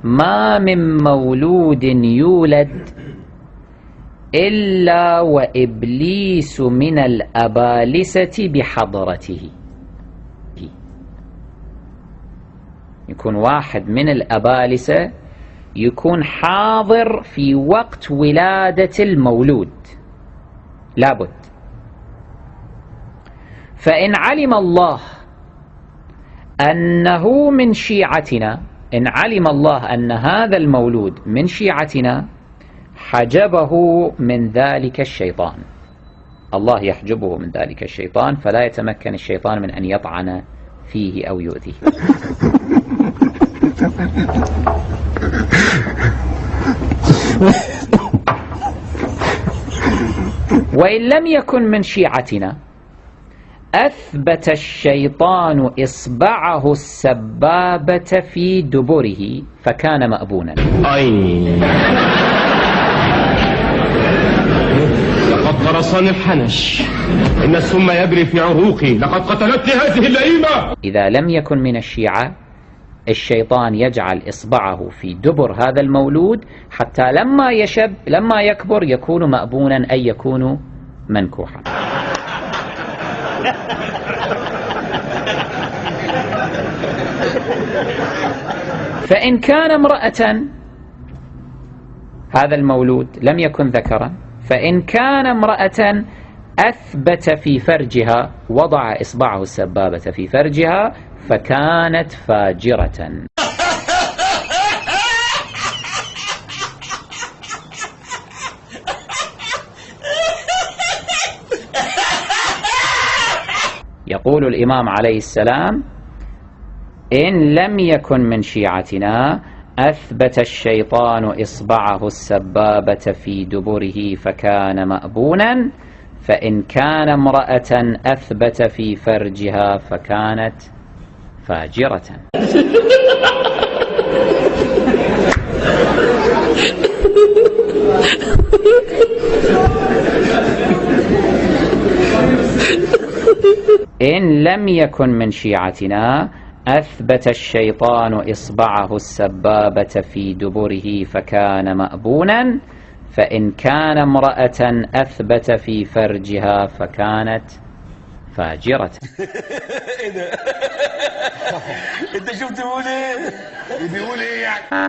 ما من مولود يولد إلا وإبليس من الأبالسة بحضرته. يكون واحد من الأبالسة يكون حاضر في وقت ولادة المولود لابد. فإن علم الله أنه من شيعتنا، إن علم الله أن هذا المولود من شيعتنا حجبه من ذلك الشيطان، الله يحجبه من ذلك الشيطان، فلا يتمكن الشيطان من أن يطعن فيه أو يؤذيه. وإن لم يكن من شيعتنا أثبت الشيطان إصبعه السبابة في دبره فكان مأبونا. لقد قرصني الحنش، إن السم يجري في عروقي، لقد قتلتني هذه اللئيمة. إذا لم يكن من الشيعة الشيطان يجعل إصبعه في دبر هذا المولود حتى لما يشب لما يكبر يكون مأبونا، أي يكون منكوحا. فإن كان امرأة، هذا المولود لم يكن ذكرا، فإن كان امرأة أثبت في فرجها، وضع إصبعه السبابة في فرجها فكانت فاجرة. يقول الإمام عليه السلام: إن لم يكن من شيعتنا أثبت الشيطان إصبعه السبابة في دبره فكان مأبونا، فإن كان امرأة أثبت في فرجها فكانت فاجرة. إن لم يكن من شيعتنا أثبت الشيطان إصبعه السبابة في دبره فكان مأبونا، فإن كان امرأة أثبت في فرجها فكانت فاجرة. انت شفت بيقول ايه؟ بيقول ايه يعني؟